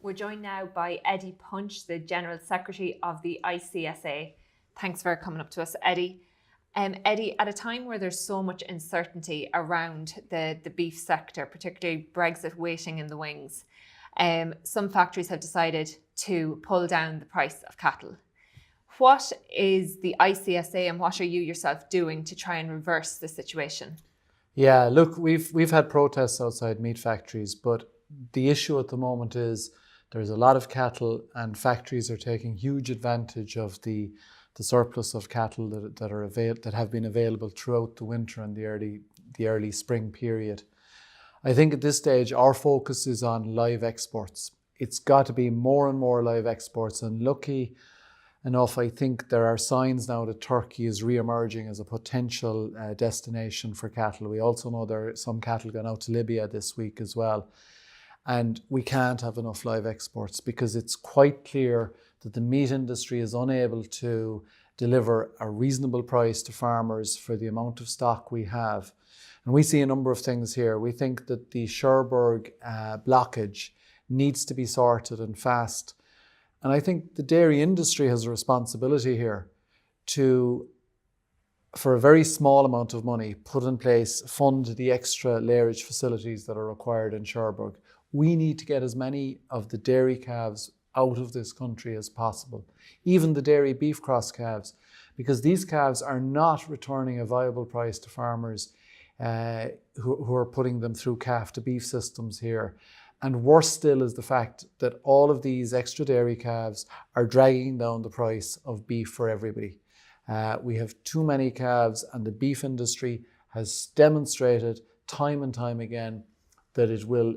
We're joined now by Eddie Punch, the General Secretary of the ICSA. Thanks for coming up to us, Eddie. Eddie, at a time where there's so much uncertainty around the beef sector, particularly Brexit waiting in the wings, some factories have decided to pull down the price of cattle. What is the ICSA and what are you yourself doing to try and reverse the situation? Yeah, look, we've had protests outside meat factories, but the issue at the moment is there's a lot of cattle and factories are taking huge advantage of the surplus of cattle that have been available throughout the winter and the early spring period. I think at this stage our focus is on live exports. It's got to be more and more live exports, and lucky enough, I think there are signs now that Turkey is re-emerging as a potential destination for cattle. We also know there are some cattle going out to Libya this week as well. And we can't have enough live exports because it's quite clear that the meat industry is unable to deliver a reasonable price to farmers for the amount of stock we have. And we see a number of things here. We think that the Cherbourg blockage needs to be sorted and fast. And I think the dairy industry has a responsibility here to, for a very small amount of money, put in place, fund the extra lairage facilities that are required in Cherbourg. We need to get as many of the dairy calves out of this country as possible, even the dairy beef cross calves, because these calves are not returning a viable price to farmers who are putting them through calf to beef systems here. And worse still is the fact that all of these extra dairy calves are dragging down the price of beef for everybody. We have too many calves, and the beef industry has demonstrated time and time again that it will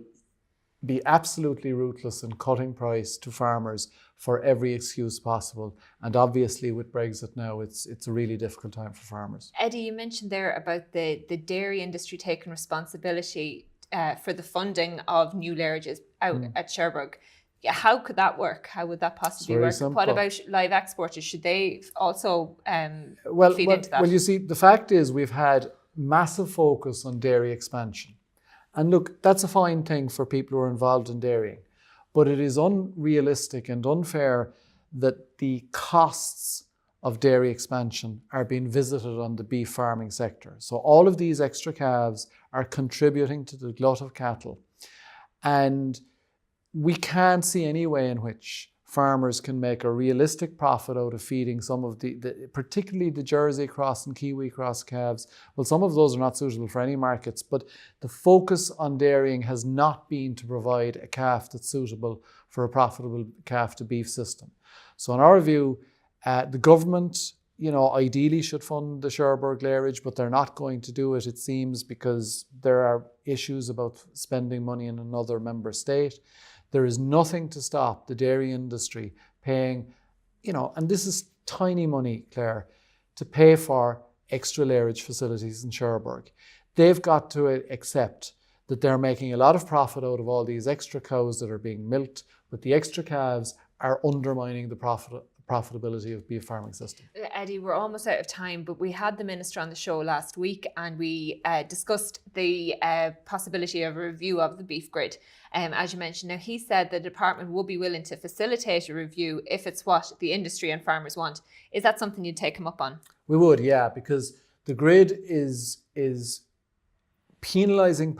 be absolutely ruthless in cutting price to farmers for every excuse possible. And obviously with Brexit now, it's a really difficult time for farmers. Eddie, you mentioned there about the dairy industry taking responsibility for the funding of new lairages out at Cherbourg. Yeah, how could that work? How would that possibly work? Simple. What about live exporters? Should they also feed into that? Well, you see, the fact is we've had massive focus on dairy expansion. And look, that's a fine thing for people who are involved in dairying. But it is unrealistic and unfair that the costs of dairy expansion are being visited on the beef farming sector. So all of these extra calves are contributing to the glut of cattle. And we can't see any way in which farmers can make a realistic profit out of feeding some of particularly the Jersey cross and Kiwi cross calves. Well, some of those are not suitable for any markets, but the focus on dairying has not been to provide a calf that's suitable for a profitable calf to beef system. So in our view, the government, ideally should fund the Cherbourg lairage, but they're not going to do it, it seems, because there are issues about spending money in another member state. There is nothing to stop the dairy industry paying, and this is tiny money, Claire, to pay for extra lairage facilities in Cherbourg. They've got to accept that they're making a lot of profit out of all these extra cows that are being milked, but the extra calves are undermining the profitability of beef farming system. Eddie, we're almost out of time, but we had the Minister on the show last week and we discussed the possibility of a review of the beef grid. As you mentioned, now he said the department would be willing to facilitate a review if it's what the industry and farmers want. Is that something you'd take him up on? We would, yeah, because the grid is penalising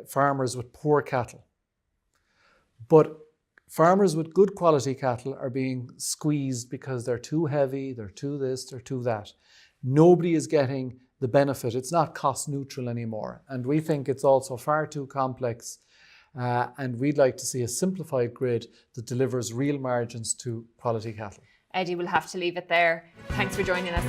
farmers with poor cattle. But farmers with good quality cattle are being squeezed because they're too heavy, they're too this, they're too that. Nobody is getting the benefit. It's not cost neutral anymore. And we think it's also far too complex. And we'd like to see a simplified grid that delivers real margins to quality cattle. Eddie, we'll have to leave it there. Thanks for joining us.